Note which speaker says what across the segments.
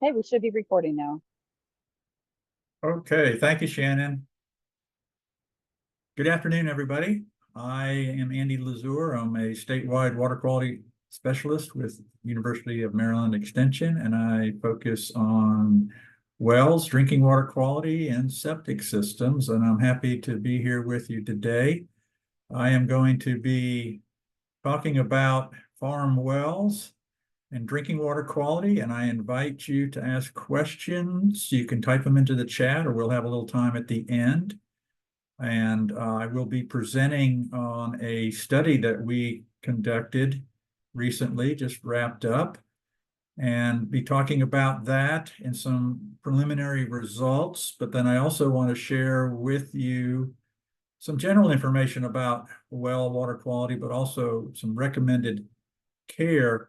Speaker 1: Okay, we should be recording now.
Speaker 2: Okay, thank you, Shannon. Good afternoon, everybody. I am Andy Lazur. I'm a statewide water quality specialist with University of Maryland Extension, and I focus on wells, drinking water quality, and septic systems. And I'm happy to be here with you today. I am going to be talking about farm wells and drinking water quality, and I invite you to ask questions. You can type them into the chat, or we'll have a little time at the end. And I will be presenting on a study that we conducted recently, just wrapped up, and be talking about that and some preliminary results. But then I also want to share with you some general information about well water quality, but also some recommended care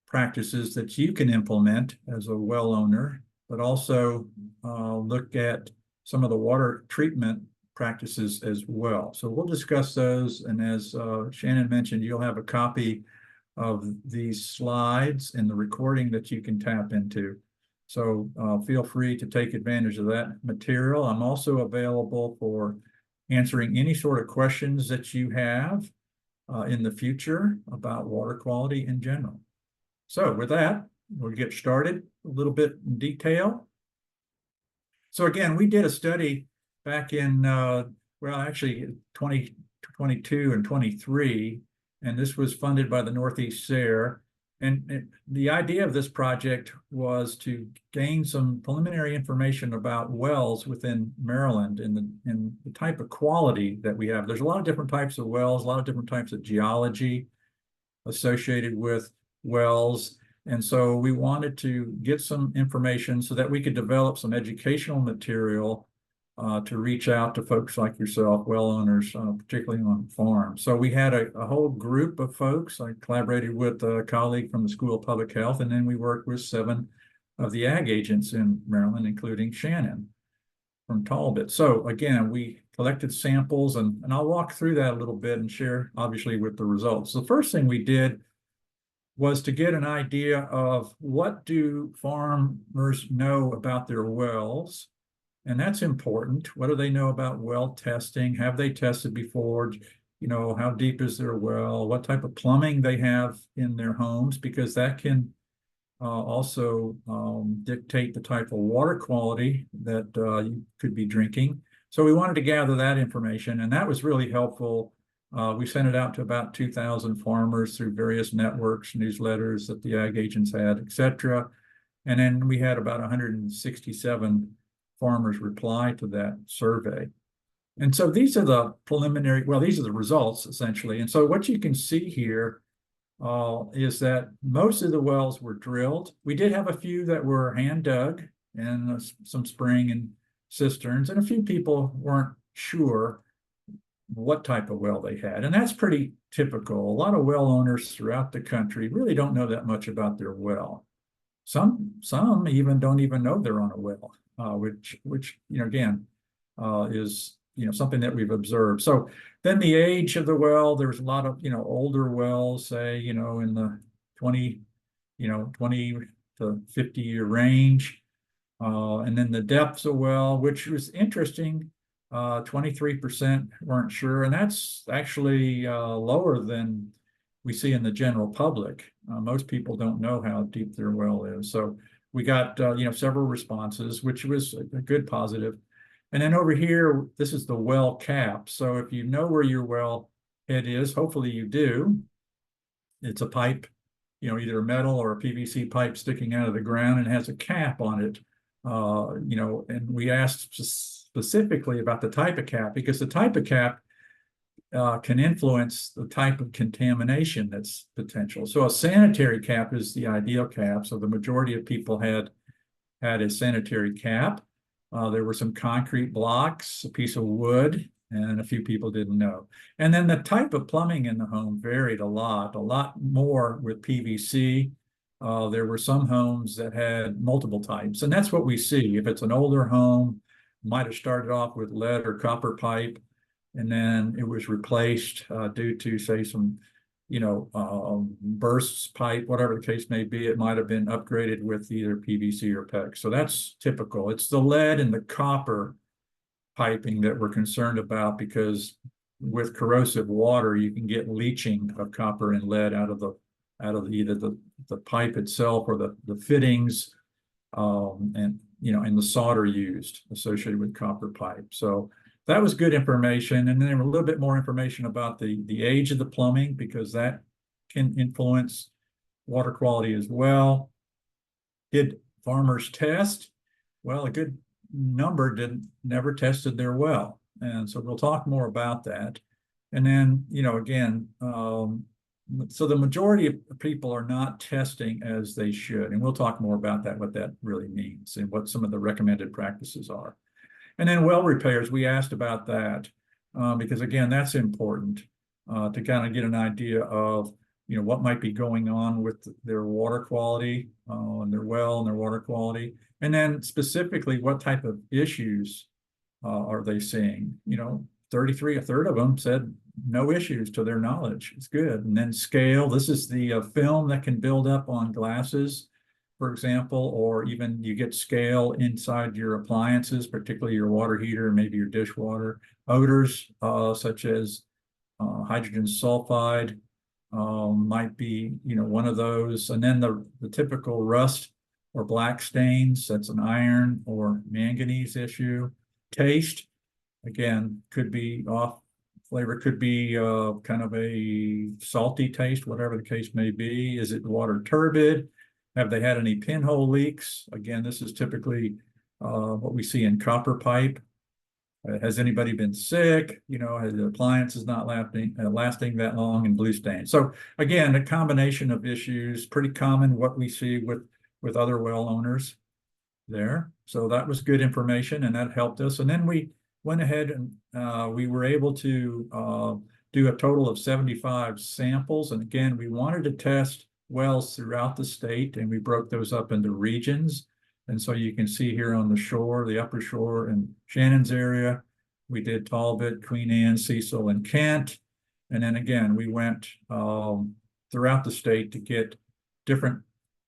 Speaker 2: practices that you can implement as a well owner, but also look at some of the water treatment practices as well. So we'll discuss those. And as Shannon mentioned, you'll have a copy of these slides and the recording that you can tap into. So feel free to take advantage of that material. I'm also available for answering any sort of questions that you have in the future about water quality in general. So with that, we'll get started a little bit in detail. So again, we did a study back in, well, actually 2022 and 23, and this was funded by the Northeast SARE. And the idea of this project was to gain some preliminary information about wells within Maryland and the type of quality that we have. There's a lot of different types of wells, a lot of different types of geology associated with wells. And so we wanted to get some information so that we could develop some educational material to reach out to folks like yourself, well owners, particularly on farms. So we had a whole group of folks. I collaborated with a colleague from the School of Public Health, and then we worked with 7 of the ag agents in Maryland, including Shannon from Talbot. So again, we collected samples, and I'll walk through that a little bit and share, obviously, with the results. The first thing we did was to get an idea of what do farmers know about their wells. And that's important. What do they know about well testing? Have they tested before? You know, how deep is their well? What type of plumbing they have in their homes? Because that can also dictate the type of water quality that you could be drinking. So we wanted to gather that information, and that was really helpful. We sent it out to about 2,000 farmers through various networks, newsletters that the ag agents had, et cetera. And then we had about 167 farmers reply to that survey. And so these are the preliminary, well, these are the results essentially. And so what you can see here is that most of the wells were drilled. We did have a few that were hand dug and some spring and cisterns, and a few people weren't sure what type of well they had. And that's pretty typical. A lot of well owners throughout the country really don't know that much about their well. Some even don't even know they're on a well, which you know, again, is, you know, something that we've observed. So then the age of the well, there's a lot of, you know, older wells, say, you know, in the 20 to 50-year range. And then the depths of well, which was interesting, 23% weren't sure. And that's actually lower than we see in the general public. Most people don't know how deep their well is. So we got, you know, several responses, which was a good positive. And then over here, this is the well cap. So if you know where your well head is, hopefully you do. It's a pipe, you know, either a metal or a PVC pipe sticking out of the ground, and has a cap on it. You know, and we asked specifically about the type of cap, because the type of cap can influence the type of contamination that's potential. So a sanitary cap is the ideal cap. So the majority of people had a sanitary cap. There were some concrete blocks, a piece of wood, and a few people didn't know. And then the type of plumbing in the home varied a lot more with PVC. There were some homes that had multiple types, and that's what we see. If it's an older home, might have started off with lead or copper pipe, and then it was replaced due to, say, some bursts pipe, whatever the case may be. It might have been upgraded with either PVC or PEX. So that's typical. It's the lead and the copper piping that we're concerned about, because with corrosive water, you can get leaching of copper and lead out of either the pipe itself or the fittings, and the solder used associated with copper pipe. So that was good information. And then a little bit more information about the age of the plumbing, because that can influence water quality as well. Did farmers test? Well, a good number never tested their well. And so we'll talk more about that. And then, again, so the majority of people are not testing as they should. And we'll talk more about that, what that really means and what some of the recommended practices are. And then well repairs, we asked about that because, again, that's important to kind of get an idea of, what might be going on with their water quality and their well and their water quality. And then specifically, what type of issues are they seeing? 33, a third of them said no issues to their knowledge. It's good. And then scale, this is the film that can build up on glasses, for example, or even you get scale inside your appliances, particularly your water heater, maybe your dishwater. Odors such as hydrogen sulfide might be, one of those. And then the typical rust or black stains, that's an iron or manganese issue. Taste, again, could be off. Flavor could be kind of a salty taste, whatever the case may be. Is it water turbid? Have they had any pinhole leaks? Again, this is typically what we see in copper pipe. Has anybody been sick? Has the appliances not lasting that long, and blue stain. So again, a combination of issues, pretty common what we see with other well owners there. So that was good information, and that helped us. And then we went ahead and we were able to do a total of 75 samples. And again, we wanted to test wells throughout the state, and we broke those up into regions. And so you can see here on the shore, the upper shore in Shannon's area, we did Talbot, Queen Anne, Cecil, and Kent. And then again, we went throughout the state to get different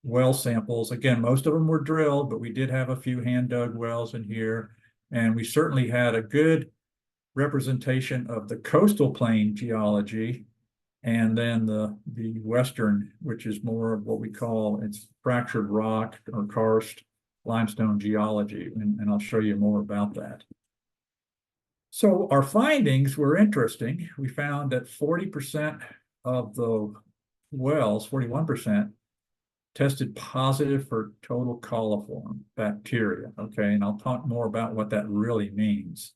Speaker 2: well samples. Again, most of them were drilled, but we did have a few hand dug wells in here. And we certainly had a good representation of the coastal plain geology, and then the western, which is more of what we call, it's fractured rock or karst limestone geology. And I'll show you more about that. So our findings were interesting. We found that 40% of the wells, 41%, tested positive for total coliform bacteria. Okay, and I'll talk more about what that really means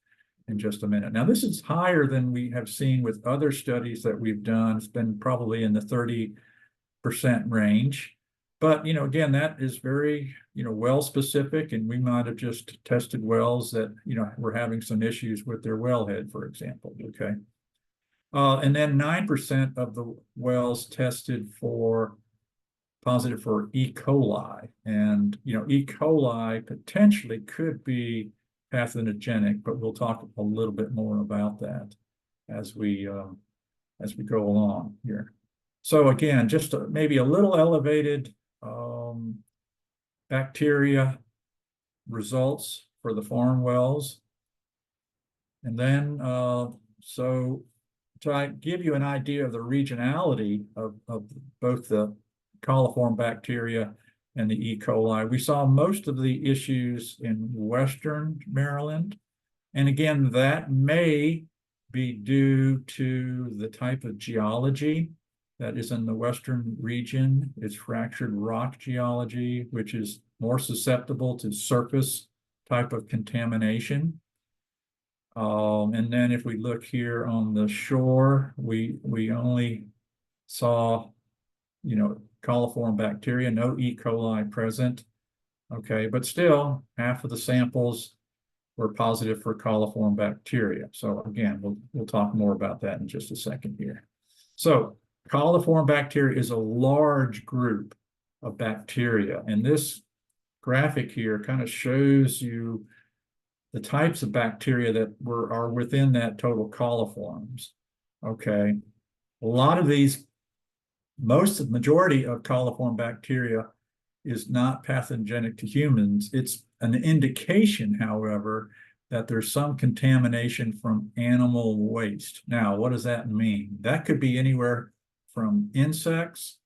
Speaker 2: in just a minute. Now, this is higher than we have seen with other studies that we've done. It's been probably in the 30% range. But, again, that is very, well specific, and we might have just tested wells that, were having some issues with their wellhead, for example, okay? And then 9% of the wells tested positive for E. coli. And, E. coli potentially could be pathogenic, but we'll talk a little bit more about that as we go along here. So again, just maybe a little elevated bacteria results for the farm wells. And then, so to give you an idea of the regionality of both the coliform bacteria and the E. coli, we saw most of the issues in Western Maryland. And again, that may be due to the type of geology that is in the Western region. It's fractured rock geology, which is more susceptible to surface type of contamination. And then if we look here on the shore, we only saw, coliform bacteria, no E. coli present. Okay, but still, half of the samples were positive for coliform bacteria. So again, we'll talk more about that in just a second here. So coliform bacteria is a large group of bacteria, and this graphic here kind of shows you the types of bacteria that are within that total coliforms. Okay, a lot of these majority of coliform bacteria is not pathogenic to humans. It's an indication, however, that there's some contamination from animal waste. Now, what does that mean? That could be anywhere from insects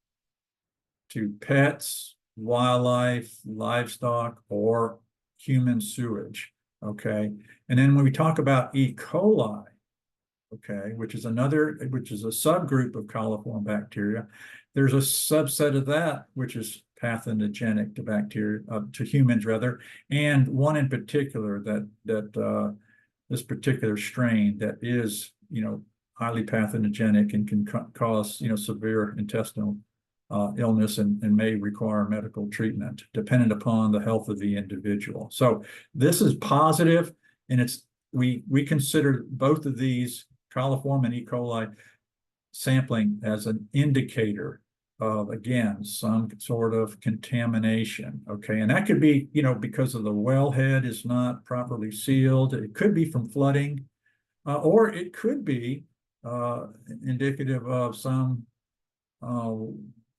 Speaker 2: to pets, wildlife, livestock, or human sewage. Okay. And then when we talk about E. coli, okay, which is a subgroup of coliform bacteria, there's a subset of that which is pathogenic to bacteria, to humans rather, and one in particular that this particular strain that is, highly pathogenic and can cause, severe intestinal illness and may require medical treatment, dependent upon the health of the individual. So this is positive, and we consider both of these, coliform and E. coli, sampling as an indicator of, again, some sort of contamination. Okay, and that could be, because of the wellhead is not properly sealed. It could be from flooding, or it could be indicative of some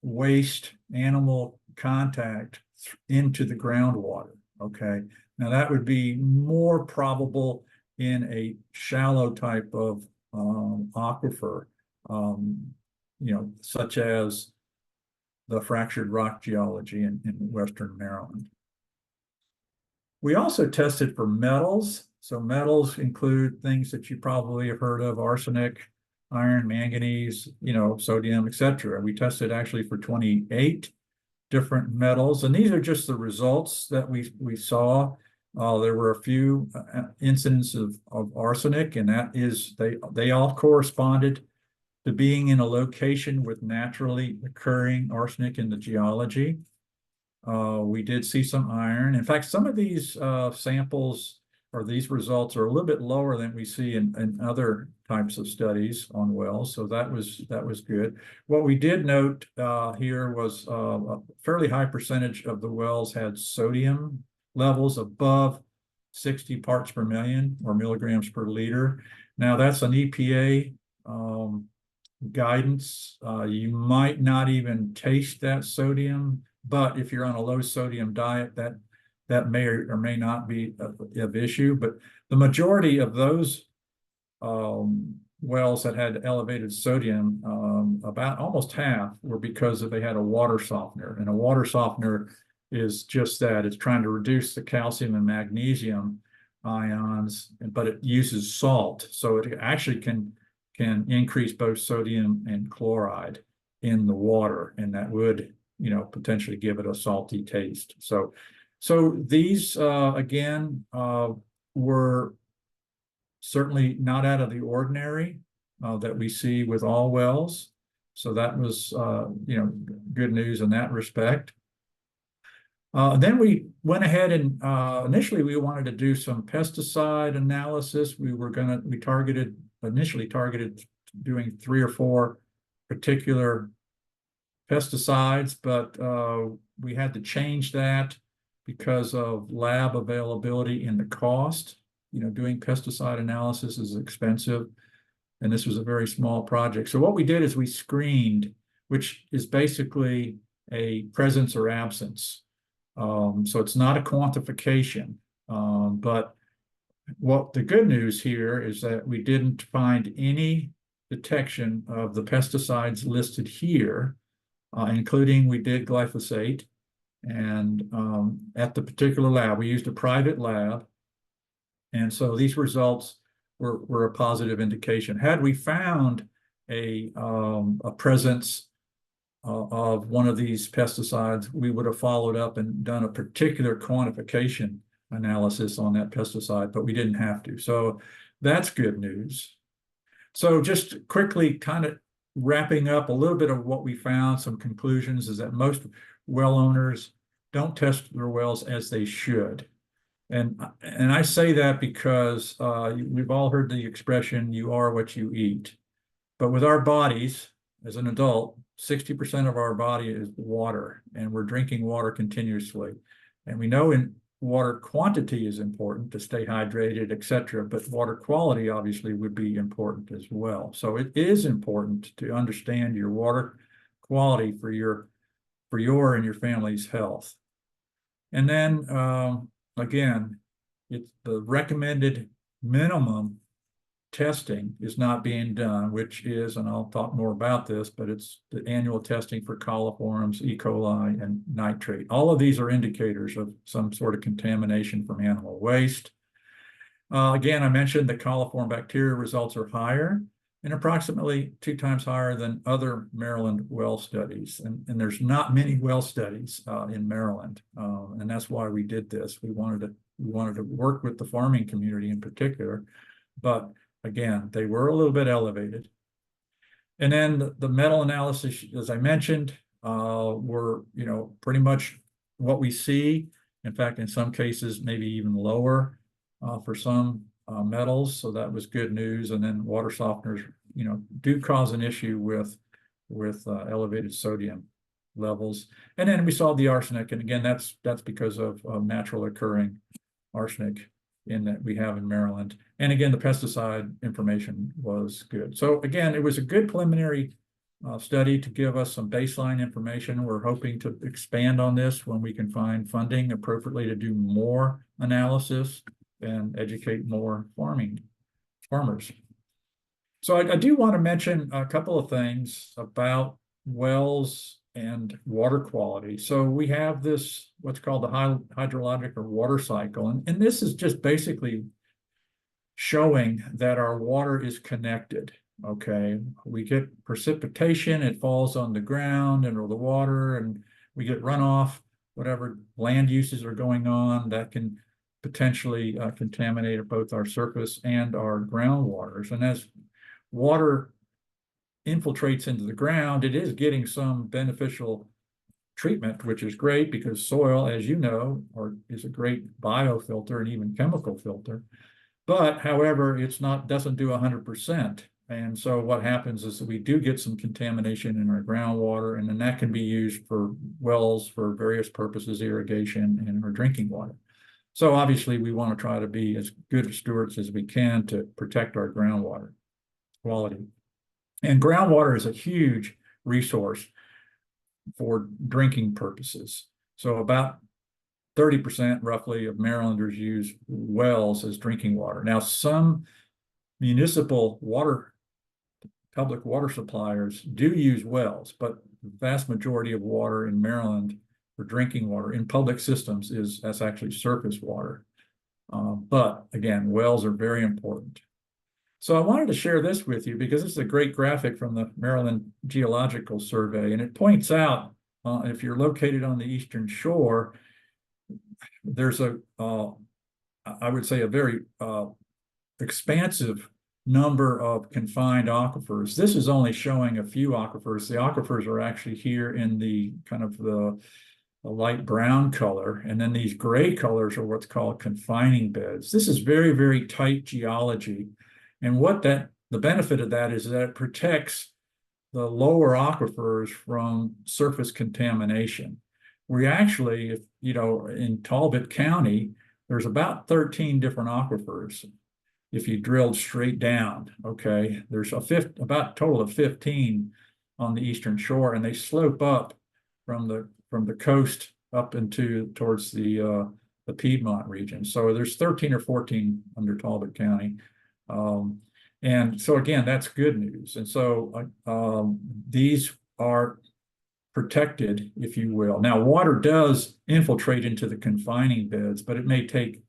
Speaker 2: waste animal contact into the groundwater. Okay, now that would be more probable in a shallow type of aquifer, such as the fractured rock geology in Western Maryland. We also tested for metals. So metals include things that you probably have heard of: arsenic, iron, manganese, sodium, etc. We tested actually for 28 different metals, and these are just the results that we saw. There were a few incidents of arsenic, and that is, they all corresponded to being in a location with naturally occurring arsenic in the geology. We did see some iron. In fact, some of these samples or these results are a little bit lower than we see in other types of studies on wells. So that was good. What we did note here was a fairly high percentage of the wells had sodium levels above 60 parts per million or milligrams per liter. Now that's an EPA guidance. You might not even taste that sodium, but if you're on a low sodium diet, that may or may not be of issue. But the majority of those wells that had elevated sodium, about almost half, were because they had a water softener. And a water softener is just that. It's trying to reduce the calcium and magnesium ions, but it uses salt. So it actually can increase both sodium and chloride in the water, and that would, potentially give it a salty taste. So these, again, were certainly not out of the ordinary that we see with all wells. So that was, good news in that respect. Then we went ahead and initially we wanted to do some pesticide analysis. We initially targeted doing 3 or 4 particular pesticides, but we had to change that because of lab availability and the cost. Doing pesticide analysis is expensive, and this was a very small project. So what we did is we screened, which is basically a presence or absence. So it's not a quantification, but what the good news here is that we didn't find any detection of the pesticides listed here, including we did glyphosate. And at the particular lab, we used a private lab. And so these results were a positive indication. Had we found a presence of one of these pesticides, we would have followed up and done a particular quantification analysis on that pesticide, but we didn't have to. So that's good news. So just quickly kind of wrapping up a little bit of what we found, some conclusions, is that most well owners don't test their wells as they should. And I say that because we've all heard the expression, you are what you eat. But with our bodies, as an adult, 60% of our body is water, and we're drinking water continuously. And we know water quantity is important to stay hydrated, etc., but water quality obviously would be important as well. So it is important to understand your water quality for your and your family's health. And then again, it's the recommended minimum testing is not being done, which is, and I'll talk more about this, but it's the annual testing for coliforms, E. coli, and nitrate. All of these are indicators of some sort of contamination from animal waste. Again, I mentioned the coliform bacteria results are higher and approximately 2 times higher than other Maryland well studies. And there's not many well studies in Maryland. And that's why we did this. We wanted to work with the farming community in particular, but again, they were a little bit elevated. And then the metal analysis, as I mentioned, were, pretty much what we see. In fact, in some cases, maybe even lower for some metals. So that was good news. And then water softeners, do cause an issue with elevated sodium levels. And then we saw the arsenic. And again, that's because of natural occurring arsenic that we have in Maryland. And again, the pesticide information was good. So again, it was a good preliminary study to give us some baseline information. We're hoping to expand on this when we can find funding appropriately to do more analysis and educate more farmers. So I do want to mention a couple of things about wells and water quality. So we have this, what's called the hydrologic or water cycle. And this is just basically showing that our water is connected. Okay, we get precipitation, it falls on the ground and or the water, and we get runoff, whatever land uses are going on that can potentially contaminate both our surface and our groundwaters. And as water infiltrates into the ground, it is getting some beneficial treatment, which is great because soil, as you know, is a great biofilter and even chemical filter. But however, doesn't do 100%. And so what happens is that we do get some contamination in our groundwater, and then that can be used for wells for various purposes, irrigation and our drinking water. So obviously we want to try to be as good stewards as we can to protect our groundwater quality. And groundwater is a huge resource for drinking purposes. So about 30% roughly of Marylanders use wells as drinking water. Now, some municipal public water suppliers do use wells, but the vast majority of water in Maryland for drinking water in public systems that's actually surface water. But again, wells are very important. So I wanted to share this with you because this is a great graphic from the Maryland Geological Survey, and it points out if you're located on the Eastern Shore, there's I would say a very expansive number of confined aquifers. This is only showing a few aquifers. The aquifers are actually here in the kind of the light brown color, and then these gray colors are what's called confining beds. This is very, very tight geology. And the benefit of that is that it protects the lower aquifers from surface contamination. We actually, in Talbot County, there's about 13 different aquifers. If you drilled straight down, okay, there's about a total of 15 on the Eastern Shore, and they slope up from the coast up towards the Piedmont region. So there's 13 or 14 under Talbot County. And so again, that's good news. And so these are protected, if you will. Now, water does infiltrate into the confining beds, but it may take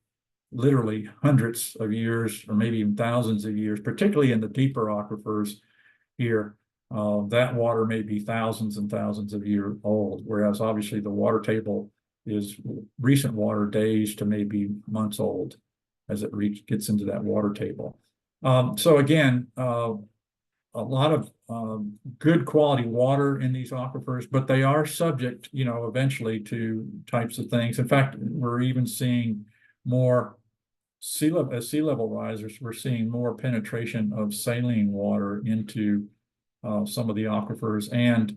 Speaker 2: literally hundreds of years or maybe even thousands of years, particularly in the deeper aquifers here. That water may be thousands and thousands of years old, whereas obviously the water table is recent water, days to maybe months old as it gets into that water table. So again, a lot of good quality water in these aquifers, but they are subject, eventually to types of things. In fact, we're even seeing more sea level rises. We're seeing more penetration of saline water into some of the aquifers and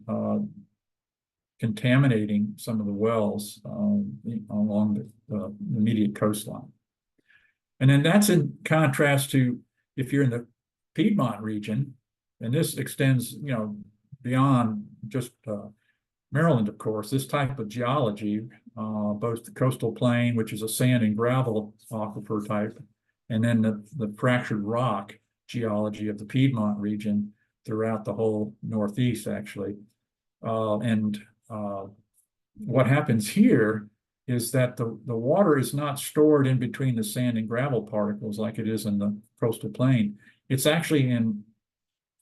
Speaker 2: contaminating some of the wells along the immediate coastline. And then that's in contrast to if you're in the Piedmont region, and this extends, beyond just Maryland, of course, this type of geology, both the coastal plain, which is a sand and gravel aquifer type, and then the fractured rock geology of the Piedmont region throughout the whole Northeast, actually. What happens here is that the water is not stored in between the sand and gravel particles like it is in the coastal plain. It's actually in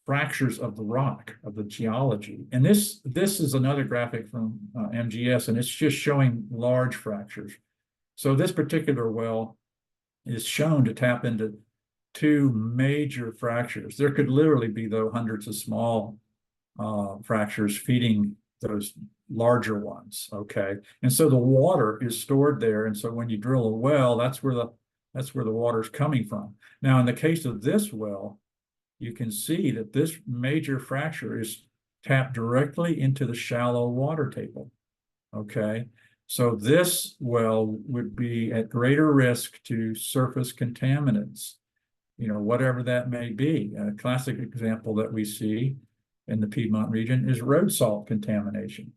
Speaker 2: fractures of the rock, of the geology. And this is another graphic from MGS, and it's just showing large fractures. So this particular well is shown to tap into two major fractures. There could literally be, though, hundreds of small fractures feeding those larger ones, okay? And so the water is stored there, and so when you drill a well, that's where the water's coming from. Now, in the case of this well, you can see that this major fracture is tapped directly into the shallow water table, okay? So this well would be at greater risk to surface contaminants, whatever that may be. A classic example that we see in the Piedmont region is road salt contamination,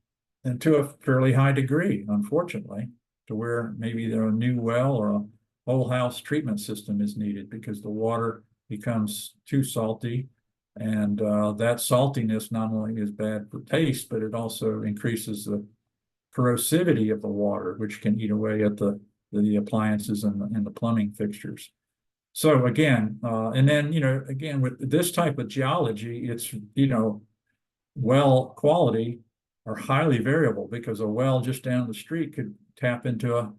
Speaker 2: and to a fairly high degree, unfortunately, to where maybe a new well or a whole house treatment system is needed because the water becomes too salty. And that saltiness not only is bad for taste, but it also increases the corrosivity of the water, which can eat away at the appliances and the plumbing fixtures. So again, and then, again, with this type of geology, it's, well quality are highly variable because a well just down the street could tap into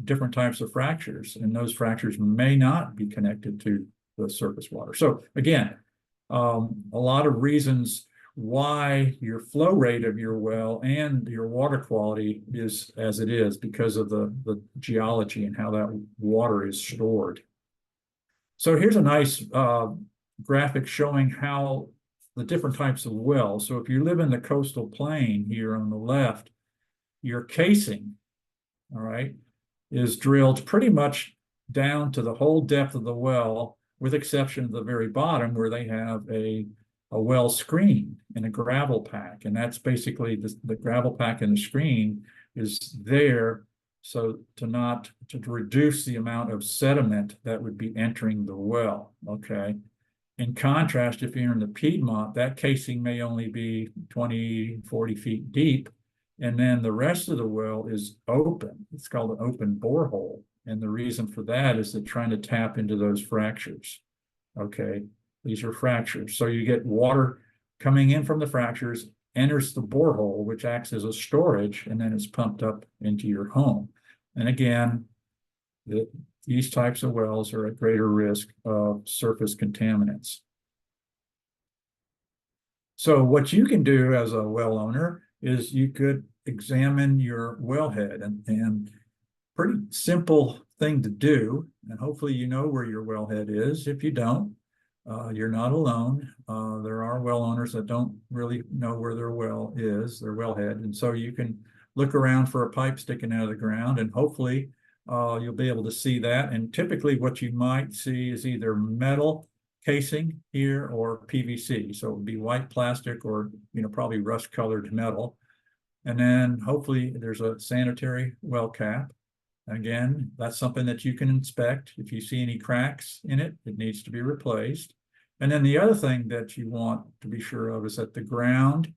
Speaker 2: different types of fractures, and those fractures may not be connected to the surface water. So again, a lot of reasons why your flow rate of your well and your water quality is as it is because of the geology and how that water is stored. So here's a nice graphic showing how the different types of wells. So if you live in the coastal plain here on the left, your casing, all right, is drilled pretty much down to the whole depth of the well, with exception of the very bottom where they have a well screen and a gravel pack. And that's basically the gravel pack and the screen is there so to reduce the amount of sediment that would be entering the well, okay? In contrast, if you're in the Piedmont, that casing may only be 20, 40 feet deep, and then the rest of the well is open. It's called an open borehole. And the reason for that is they're trying to tap into those fractures, okay? These are fractures. So you get water coming in from the fractures, enters the borehole, which acts as a storage, and then it's pumped up into your home. And again, these types of wells are at greater risk of surface contaminants. So what you can do as a well owner is you could examine your wellhead, and pretty simple thing to do. And hopefully you know where your wellhead is. If you don't, you're not alone. There are well owners that don't really know where their well is, their wellhead. And so you can look around for a pipe sticking out of the ground, and hopefully you'll be able to see that. And typically what you might see is either metal casing here or PVC. So it would be white plastic or, probably rust colored metal. And then hopefully there's a sanitary well cap. Again, that's something that you can inspect. If you see any cracks in it, it needs to be replaced. And then the other thing that you want to be sure of is that the ground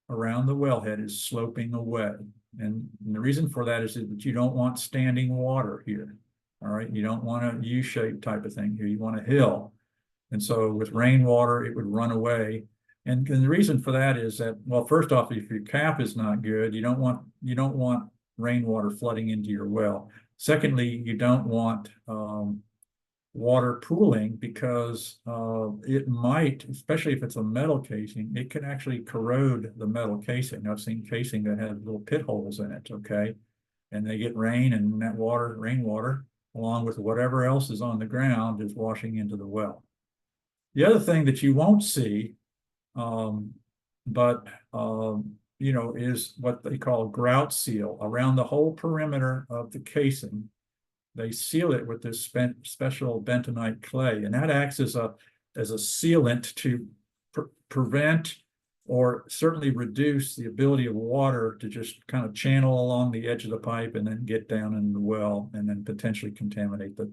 Speaker 2: around the wellhead is sloping away. And the reason for that is that you don't want standing water here. All right, you don't want a U-shaped type of thing here. You want a hill. And so with rainwater, it would run away. And the reason for that is that, well, first off, if your cap is not good, you don't want rainwater flooding into your well. Secondly, you don't want water pooling because it might, especially if it's a metal casing, it can actually corrode the metal casing. I've seen casing that has little pit holes in it, okay? And they get rain, and that rainwater, along with whatever else is on the ground, is washing into the well. The other thing that you won't see, is what they call grout seal around the whole perimeter of the casing. They seal it with this special bentonite clay, and that acts as a sealant to prevent or certainly reduce the ability of water to just kind of channel along the edge of the pipe and then get down in the well and then potentially contaminate the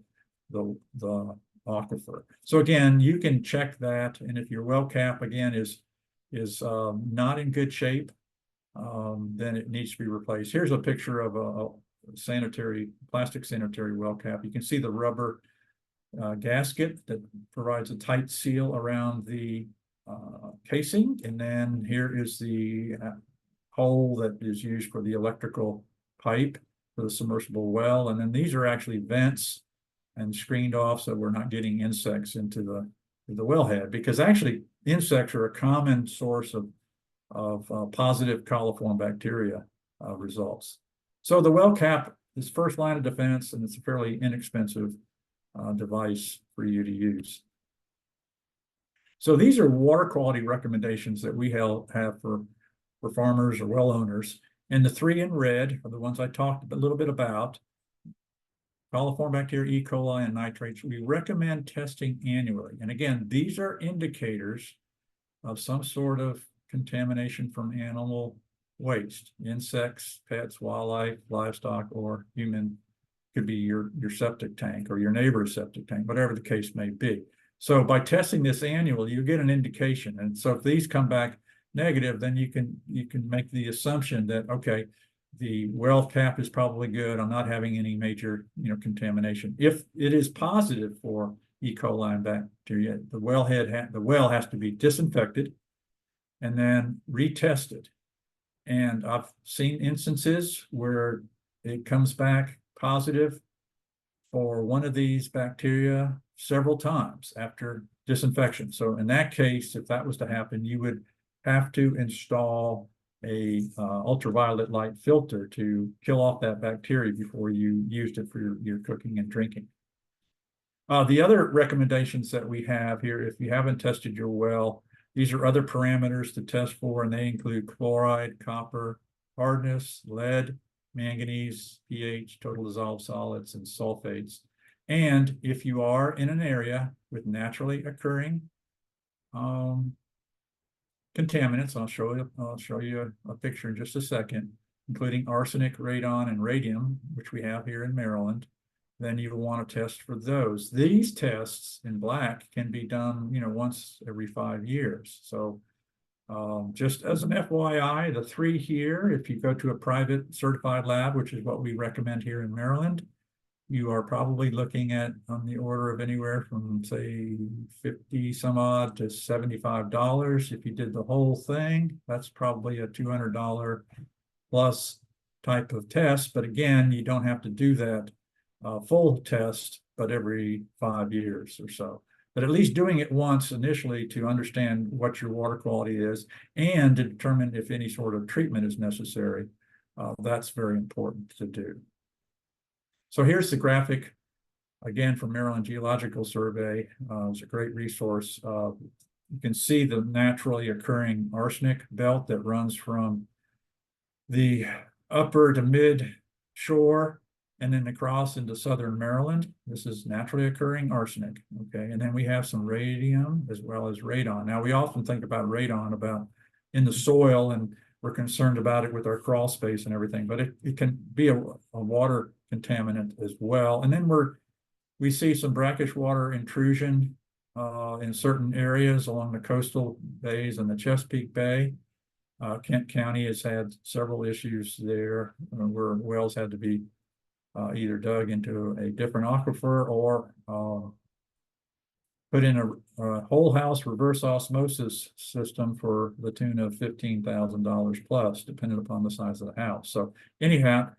Speaker 2: aquifer. So again, you can check that, and if your well cap again is not in good shape, then it needs to be replaced. Here's a picture of a plastic sanitary well cap. You can see the rubber gasket that provides a tight seal around the casing, and then here is the hole that is used for the electrical pipe for the submersible well, and then these are actually vents and screened off so we're not getting insects into the wellhead, because actually insects are a common source of positive coliform bacteria results. So the well cap is first line of defense, and it's a fairly inexpensive device for you to use. So these are water quality recommendations that we have for farmers or well owners. And the three in red are the ones I talked a little bit about: coliform bacteria, E. coli, and nitrates. We recommend testing annually. And again, these are indicators of some sort of contamination from animal waste, insects, pets, wildlife, livestock, or human. Could be your septic tank or your neighbor's septic tank, whatever the case may be. So by testing this annually, you get an indication. And so if these come back negative, then you can make the assumption that, okay, the well cap is probably good. I'm not having any major contamination. If it is positive for E. coli and bacteria, the well has to be disinfected and then retested. And I've seen instances where it comes back positive for one of these bacteria several times after disinfection. So in that case, if that was to happen, you would have to install a ultraviolet light filter to kill off that bacteria before you used it for your cooking and drinking. The other recommendations that we have here, if you haven't tested your well, these are other parameters to test for, and they include chloride, copper, hardness, lead, manganese, pH, total dissolved solids, and sulfates. And if you are in an area with naturally occurring contaminants, I'll show you a picture in just a second, including arsenic, radon, and radium, which we have here in Maryland, then you will want to test for those. These tests in black can be done, once every 5 years. So just as an FYI, the three here, if you go to a private certified lab, which is what we recommend here in Maryland, you are probably looking at on the order of anywhere from, say, 50 some odd to $75. If you did the whole thing, that's probably a $200 plus type of test. But again, you don't have to do that full test, but every 5 years or so. But at least doing it once initially to understand what your water quality is and to determine if any sort of treatment is necessary, that's very important to do. So here's the graphic, again, from Maryland Geological Survey. It's a great resource. You can see the naturally occurring arsenic belt that runs from the upper to mid shore and then across into southern Maryland. This is naturally occurring arsenic, okay? And then we have some radium as well as radon. Now, we often think about radon about in the soil, and we're concerned about it with our crawl space and everything, but it can be a water contaminant as well. And then we see some brackish water intrusion in certain areas along the coastal bays and the Chesapeake Bay. Kent County has had several issues there where wells had to be either dug into a different aquifer or put in a whole house reverse osmosis system for the tune of $15,000 plus, depending upon the size of the house. So anyhow,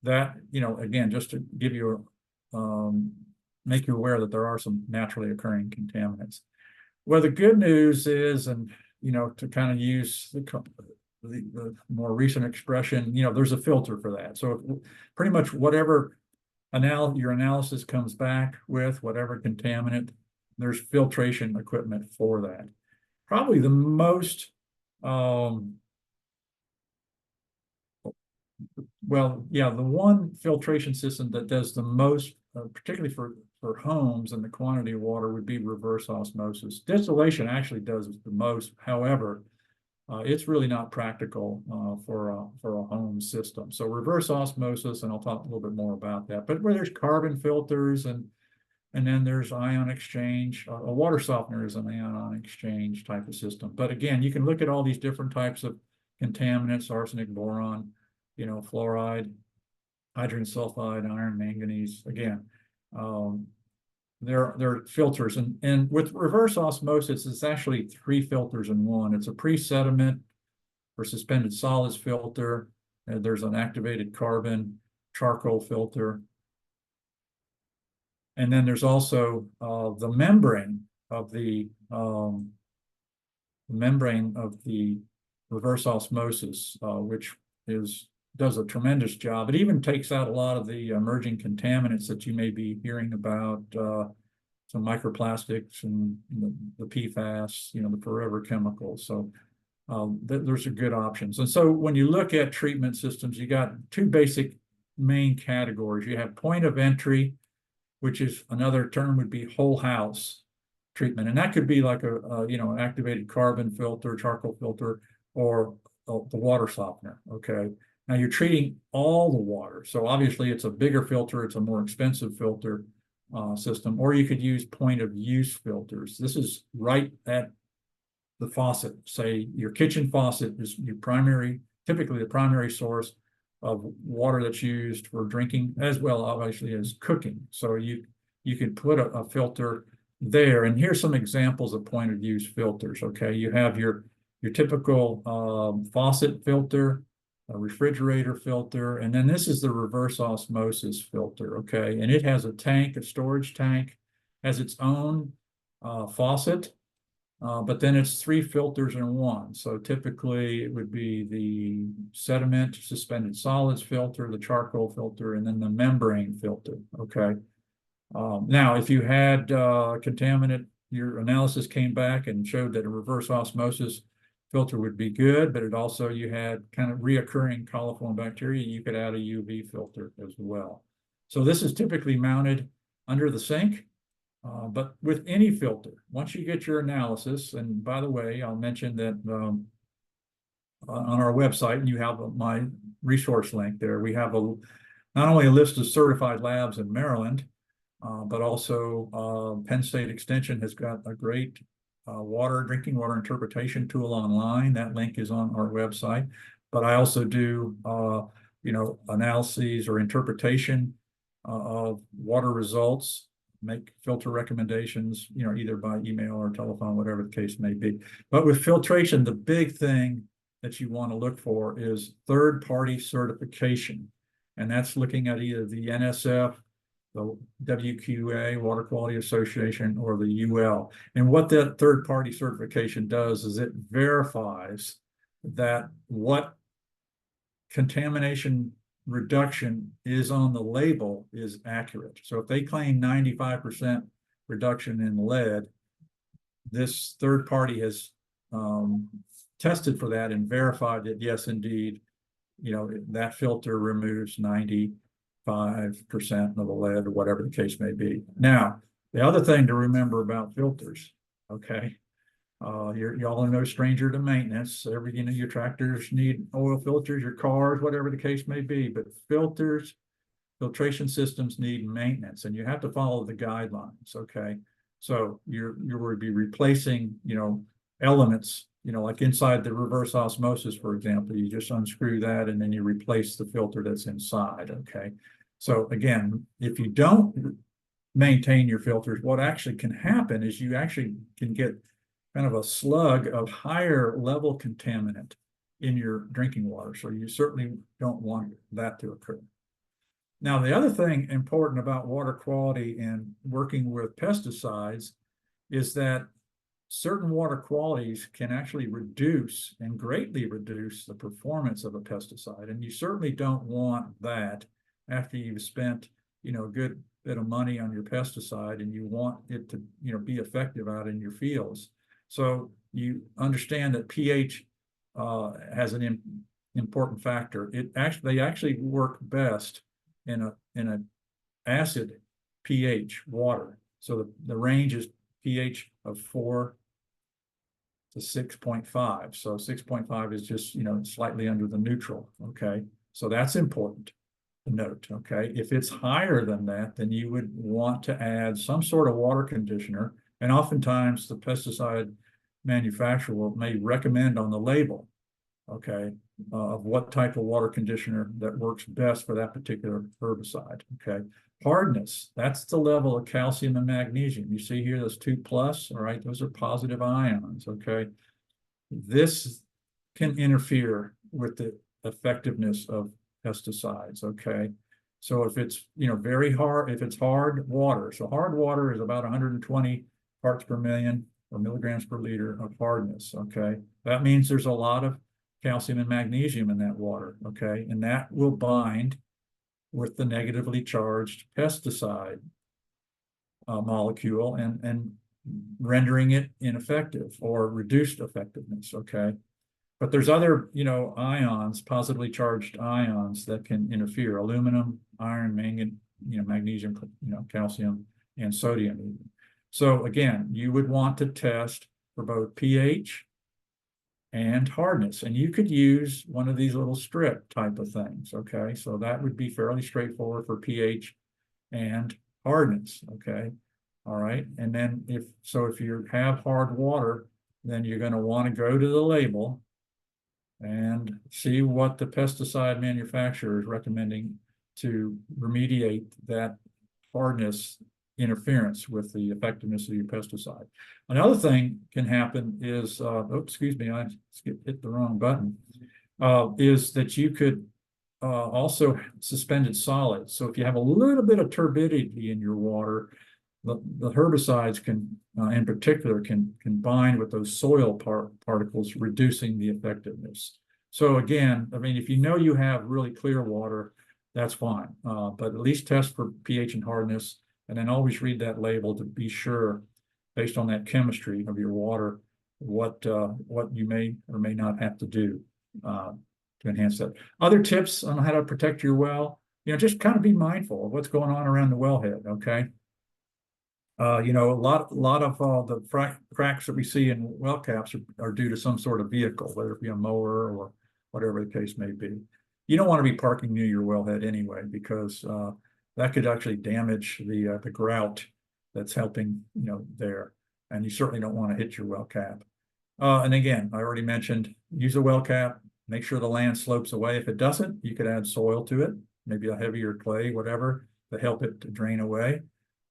Speaker 2: that, again, just to give you, make you aware that there are some naturally occurring contaminants. Well, the good news is, and, to kind of use the more recent expression, there's a filter for that. So pretty much whatever your analysis comes back with, whatever contaminant, there's filtration equipment for that. Probably the most, the one filtration system that does the most, particularly for homes and the quantity of water, would be reverse osmosis. Distillation actually does the most. However, it's really not practical for a home system. So reverse osmosis, and I'll talk a little bit more about that. But where there's carbon filters and then there's ion exchange. A water softener is an ion exchange type of system. But again, you can look at all these different types of contaminants: arsenic, boron, fluoride, hydrogen sulfide, iron, manganese. Again, there are filters, and with reverse osmosis, it's actually 3 filters in one. It's a pre-sediment or suspended solids filter. There's an activated carbon charcoal filter. And then there's also the membrane of the reverse osmosis, which does a tremendous job. It even takes out a lot of the emerging contaminants that you may be hearing about, some microplastics and the PFAS, the forever chemicals. So those are good options. And so when you look at treatment systems, you got 2 basic main categories. You have point of entry, which is another term would be whole house treatment. And that could be like an activated carbon filter, charcoal filter, or the water softener, okay? Now you're treating all the water. So obviously it's a bigger filter, it's a more expensive filter system, or you could use point of use filters. This is right at the faucet. Say your kitchen faucet is typically the primary source of water that's used for drinking, as well obviously as cooking. So you can put a filter there. And here's some examples of point of use filters. Okay, you have your typical faucet filter, a refrigerator filter, and then this is the reverse osmosis filter. Okay, and it has a storage tank, has its own faucet. But then it's 3 filters in one. So typically it would be the sediment, suspended solids filter, the charcoal filter, and then the membrane filter, okay? Now, if you had contaminant, your analysis came back and showed that a reverse osmosis filter would be good, but you had kind of reoccurring coliform bacteria, you could add a UV filter as well. So this is typically mounted under the sink. But with any filter, once you get your analysis, and by the way, I'll mention that on our website, and you have my resource link there, we have not only a list of certified labs in Maryland, but also Penn State Extension has got a great drinking water interpretation tool online. That link is on our website. But I also do, analyses or interpretation of water results, make filter recommendations, either by email or telephone, whatever the case may be. But with filtration, the big thing that you want to look for is third-party certification. And that's looking at either the NSF, the WQA, Water Quality Association, or the UL. And what that third-party certification does is it verifies that what contamination reduction is on the label is accurate. So if they claim 95% reduction in lead, this third party has tested for that and verified that yes, indeed, that filter removes 95% of the lead or whatever the case may be. Now, the other thing to remember about filters, okay, y'all are no stranger to maintenance. Your tractors need oil filters, your cars, whatever the case may be, but filtration systems need maintenance, and you have to follow the guidelines, okay? So you're going to be replacing, elements, like inside the reverse osmosis, for example, you just unscrew that and then you replace the filter that's inside, okay? So again, if you don't maintain your filters, what actually can happen is you actually can get kind of a slug of higher level contaminant in your drinking water. So you certainly don't want that to occur. Now, the other thing important about water quality and working with pesticides is that certain water qualities can actually reduce and greatly reduce the performance of a pesticide. And you certainly don't want that after you've spent, a good bit of money on your pesticide and you want it to, be effective out in your fields. So you understand that pH has an important factor. They actually work best in an acid pH water. So the range is pH of 4 to 6.5. So 6.5 is just, slightly under the neutral, okay? So that's important to note, okay? If it's higher than that, then you would want to add some sort of water conditioner, and oftentimes the pesticide manufacturer may recommend on the label, okay, of what type of water conditioner that works best for that particular herbicide, okay? Hardness, that's the level of calcium and magnesium. You see here, those 2+, all right, those are positive ions, okay? This can interfere with the effectiveness of pesticides, okay? So if it's, very hard, if it's hard water, so hard water is about 120 parts per million or milligrams per liter of hardness, okay? That means there's a lot of calcium and magnesium in that water, okay? And that will bind with the negatively charged pesticide molecule and rendering it ineffective or reduced effectiveness, okay? But there's other, ions, positively charged ions that can interfere: aluminum, iron, magnesium, calcium, and sodium even. So again, you would want to test for both pH and hardness, and you could use one of these little strip type of things, okay? So that would be fairly straightforward for pH and hardness, okay? All right, and then if you have hard water, then you're going to want to go to the label and see what the pesticide manufacturer is recommending to remediate that hardness interference with the effectiveness of your pesticide. Another thing can happen is, excuse me, I hit the wrong button, is that you could also suspended solids. So if you have a little bit of turbidity in your water, the herbicides can, in particular, can bind with those soil particles, reducing the effectiveness. So again, I mean, if you have really clear water, that's fine. But at least test for pH and hardness, and then always read that label to be sure, based on that chemistry of your water, what you may or may not have to do to enhance that. Other tips on how to protect your well, just kind of be mindful of what's going on around the wellhead, okay? A lot of the cracks that we see in well caps are due to some sort of vehicle, whether it be a mower or whatever the case may be. You don't want to be parking near your wellhead anyway, because that could actually damage the grout that's helping, there. And you certainly don't want to hit your well cap. And again, I already mentioned, use a well cap, make sure the land slopes away. If it doesn't, you could add soil to it, maybe a heavier clay, whatever, to help it to drain away.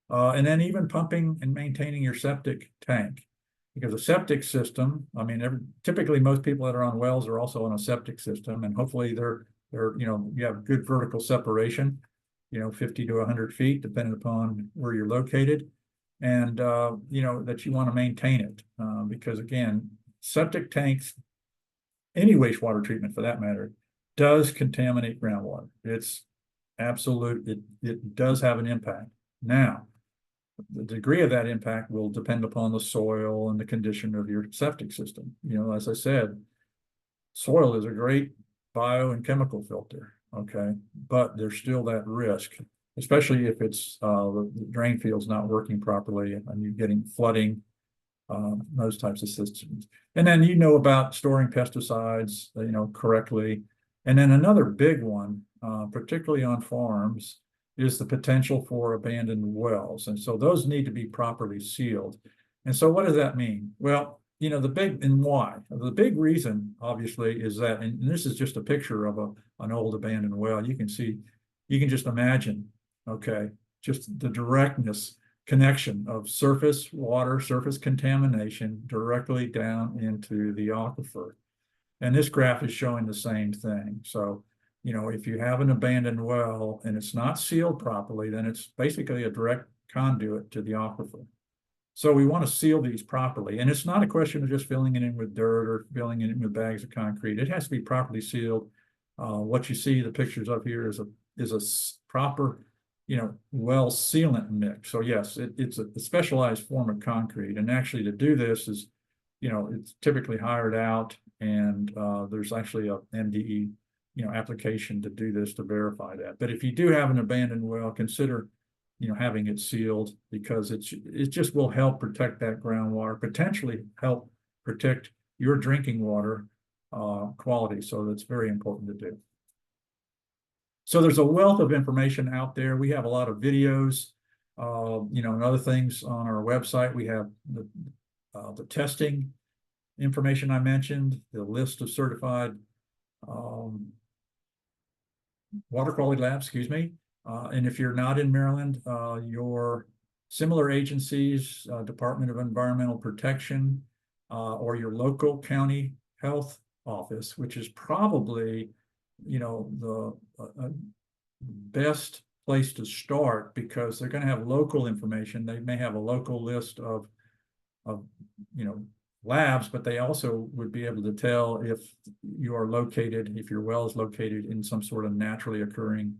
Speaker 2: And then even pumping and maintaining your septic tank, because a septic system, I mean, typically most people that are on wells are also on a septic system, and hopefully they're you have good vertical separation, 50 to 100 feet, depending upon where you're located, and that you want to maintain it, because again, septic tanks, any wastewater treatment for that matter, does contaminate groundwater. It's absolute. It does have an impact. Now, the degree of that impact will depend upon the soil and the condition of your septic system. As I said, soil is a great bio and chemical filter, okay? But there's still that risk, especially if it's the drain field's not working properly and you're getting flooding, those types of systems. And then about storing pesticides, correctly. And then another big one, particularly on farms, is the potential for abandoned wells. And so those need to be properly sealed. And so what does that mean? Well, the big reason, obviously, is that, and this is just a picture of an old abandoned well. You can just imagine, okay, just the directness connection of surface water, surface contamination directly down into the aquifer. And this graph is showing the same thing. So, if you have an abandoned well and it's not sealed properly, then it's basically a direct conduit to the aquifer. So we want to seal these properly. And it's not a question of just filling it in with dirt or filling it in with bags of concrete. It has to be properly sealed. What you see the pictures of here is a proper, well sealant mix. So yes, it's a specialized form of concrete. And actually to do this is, it's typically hired out, and there's actually a MDE application to do this to verify that. But if you do have an abandoned well, consider having it sealed, because it just will help protect that groundwater, potentially help protect your drinking water quality. So that's very important to do. So there's a wealth of information out there. We have a lot of videos, and other things on our website. We have the testing information I mentioned, the list of certified water quality labs, excuse me. And if you're not in Maryland, your similar agencies, Department of Environmental Protection, or your local county health office, which is probably, the best place to start, because they're going to have local information. They may have a local list of labs, but they also would be able to tell if your well is located in some sort of naturally occurring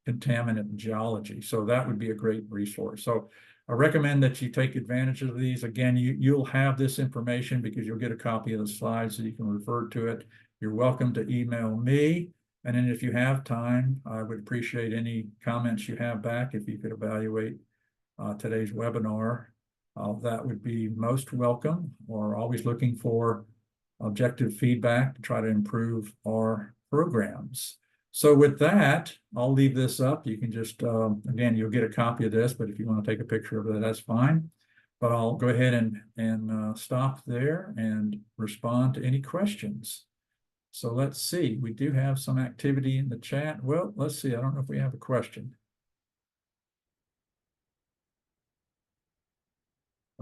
Speaker 2: contaminant geology. So that would be a great resource. So I recommend that you take advantage of these. Again, you'll have this information because you'll get a copy of the slides so you can refer to it. You're welcome to email me. And then if you have time, I would appreciate any comments you have back. If you could evaluate today's webinar, that would be most welcome. We're always looking for objective feedback to try to improve our programs. So with that, I'll leave this up. You can just, again, you'll get a copy of this, but if you want to take a picture of it, that's fine. But I'll go ahead and stop there and respond to any questions. So let's see, we do have some activity in the chat. Well, let's see, I don't know if we have a question.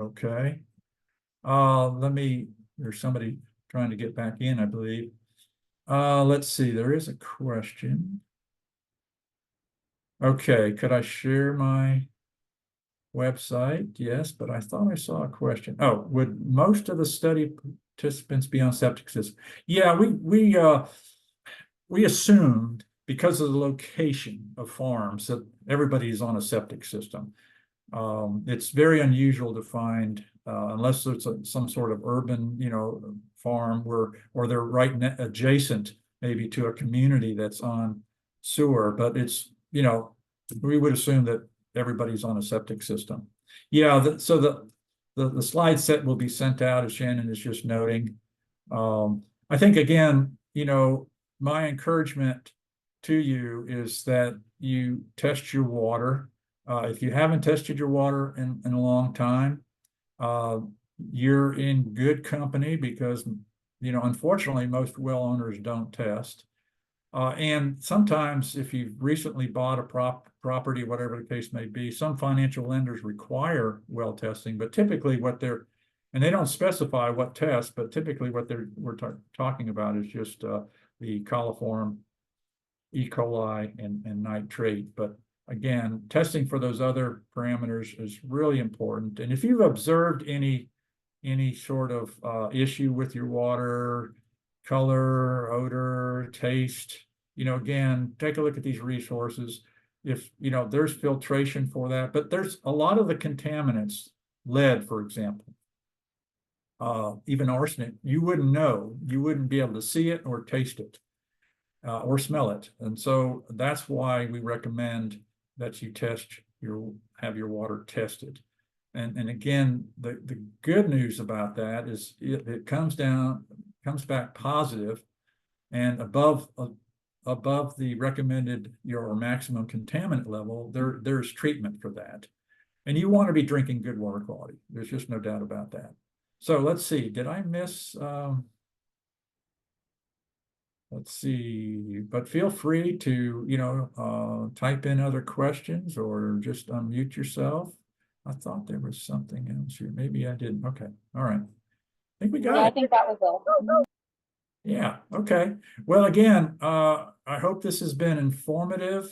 Speaker 2: Okay. There's somebody trying to get back in, I believe. Let's see, there is a question. Okay, could I share my website? Yes, but I thought I saw a question. Oh, would most of the study participants be on septic system? Yeah, we assumed because of the location of farms that everybody's on a septic system. It's very unusual to find, unless it's some sort of urban, farm or they're right adjacent maybe to a community that's on sewer, but it's, we would assume that everybody's on a septic system. Yeah, so the slide set will be sent out, as Shannon is just noting. I think, again, my encouragement to you is that you test your water. If you haven't tested your water in a long time, you're in good company because, unfortunately, most well owners don't test. And sometimes if you've recently bought a property, whatever the case may be, some financial lenders require well testing, but typically and they don't specify what test, but typically what we're talking about is just the coliform, E. coli, and nitrate. But again, testing for those other parameters is really important. And if you've observed any sort of issue with your water, color, odor, taste, again, take a look at these resources. If, there's filtration for that, but there's a lot of the contaminants, lead, for example, even arsenic, you wouldn't know, you wouldn't be able to see it or taste it or smell it. And so that's why we recommend that you have your water tested. And again, the good news about that is it comes back positive and above the recommended your maximum contaminant level, there's treatment for that. And you want to be drinking good water quality. There's just no doubt about that. So let's see, did I miss, let's see, but feel free to, type in other questions or just unmute yourself. I thought there was something else here. Maybe I didn't. Okay. All right. I think we got it.
Speaker 1: I think that was all.
Speaker 2: Yeah. Okay. Well, again, I hope this has been informative.